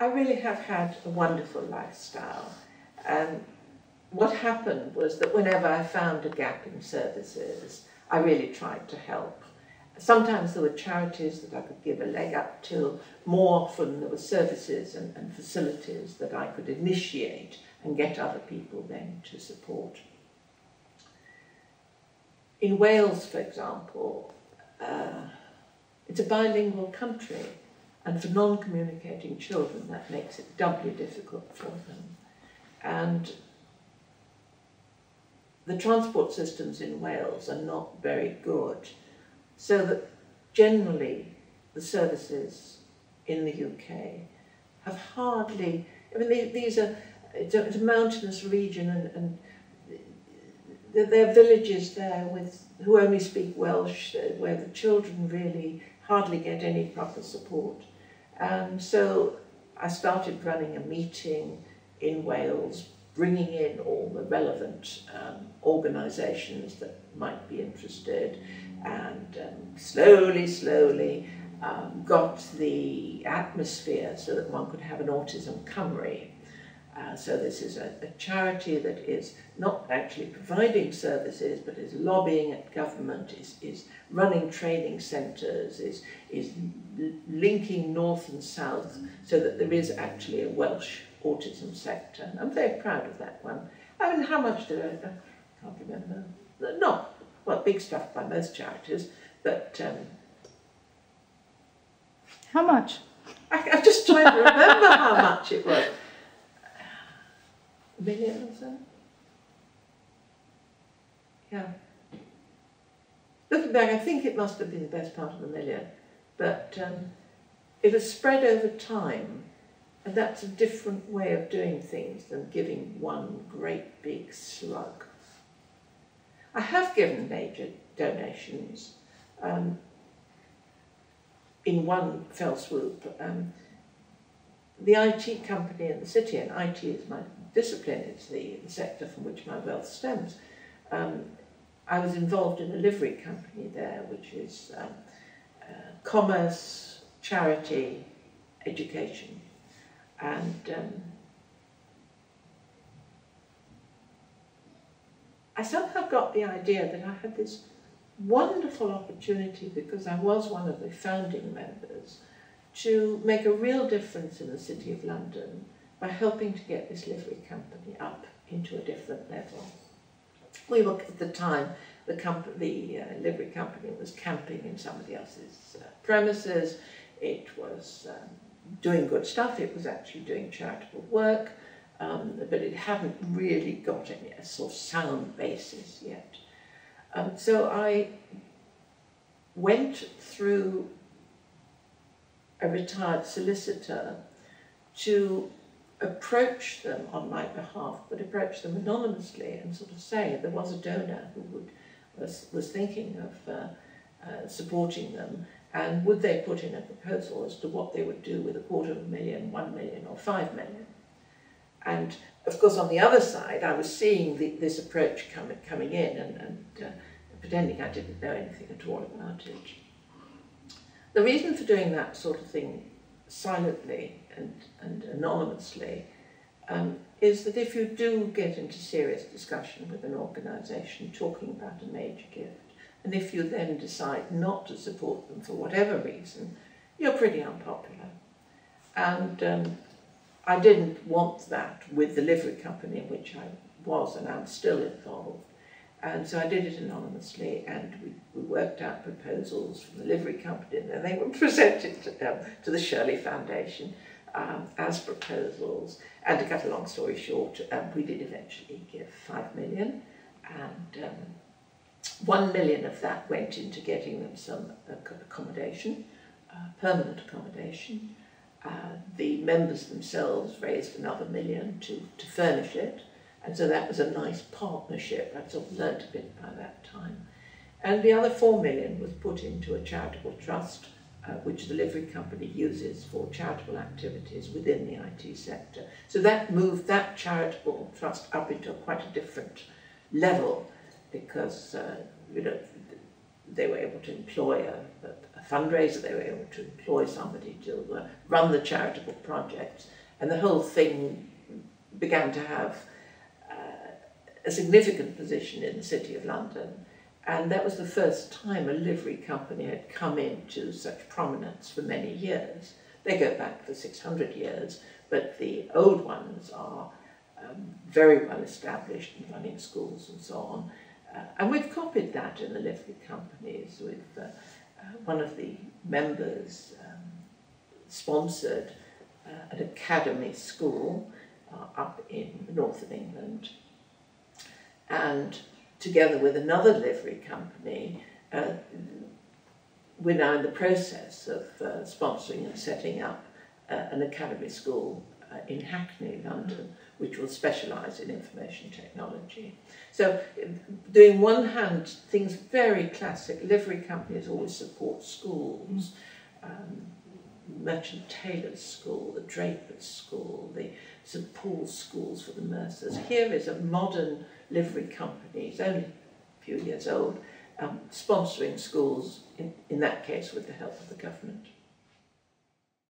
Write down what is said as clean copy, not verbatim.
I really have had a wonderful lifestyle. What happened was that whenever I found a gap in services, I really tried to help. Sometimes there were charities that I could give a leg up to. More often there were services and facilities that I could initiate and get other people then to support. In Wales, for example, it's a bilingual country, and for non-communicating children that makes it doubly difficult for them. And the transport systems in Wales are not very good, so that generally the services in the UK have hardly, I mean, it's a mountainous region, and there are villages there who only speak Welsh, where the children really hardly get any proper support. And so I started running a meeting in Wales, bringing in all the relevant organisations that might be interested, and slowly got the atmosphere so that one could have an Autism Camry. So this is a charity that is not actually providing services, but is lobbying at government, is running training centres, is linking north and south, so that there is actually a Welsh autism sector. I'm very proud of that one. I mean, how much did I can't remember. Not, well, big stuff by most charities, but... how much? I'm just trying to remember how much it was. $1 million or so? Yeah. Looking back, I think it must have been the best part of $1 million, but it was spread over time, and that's a different way of doing things than giving one great big slug. I have given major donations in one fell swoop. The IT company in the city, and IT is my discipline, it's the sector from which my wealth stems. I was involved in a livery company there, which is commerce, charity, education. And I somehow got the idea that I had this wonderful opportunity, because I was one of the founding members, to make a real difference in the City of London by helping to get this livery company up into a different level. We were, at the time, the livery company was camping in somebody else's premises. It was doing good stuff. It was actually doing charitable work, but it hadn't really got any sort of sound basis yet. So I went through a retired solicitor to approach them on my behalf, but approach them anonymously and sort of say there was a donor who was thinking of supporting them, and would they put in a proposal as to what they would do with $250,000, $1 million or $5 million. And of course on the other side I was seeing this approach coming in and pretending I didn't know anything at all about it. The reason for doing that sort of thing silently and anonymously is that if you do get into serious discussion with an organisation talking about a major gift, and if you then decide not to support them for whatever reason, you're pretty unpopular. And I didn't want that with the livery company in which I was and I'm still involved. And so I did it anonymously, and we worked out proposals from the livery company, and then they were presented to the Shirley Foundation as proposals. And to cut a long story short, we did eventually give $5 million, and $1 million of that went into getting them some accommodation, permanent accommodation. The members themselves raised another $1 million to furnish it. And so that was a nice partnership. I'd sort of learnt a bit by that time. And the other $4 million was put into a charitable trust, which the livery company uses for charitable activities within the IT sector. So that moved that charitable trust up into quite a different level, because they were able to employ a a fundraiser, they were able to employ somebody to run the charitable projects, and the whole thing began to have a significant position in the City of London. And that was the first time a livery company had come into such prominence for many years. They go back for 600 years, but the old ones are very well established in running schools and so on. And we've copied that in the livery companies. With one of the members sponsored an academy school up in the north of England, and together with another livery company, we're now in the process of sponsoring and setting up an academy school in Hackney, London, which will specialise in information technology. So, doing one hand, things very classic. Livery companies always support schools, Merchant Taylor's School, the Draper's School, the St Paul's schools for the Mercers. Here is a modern livery company, it's only a few years old, sponsoring schools, in that case with the help of the government.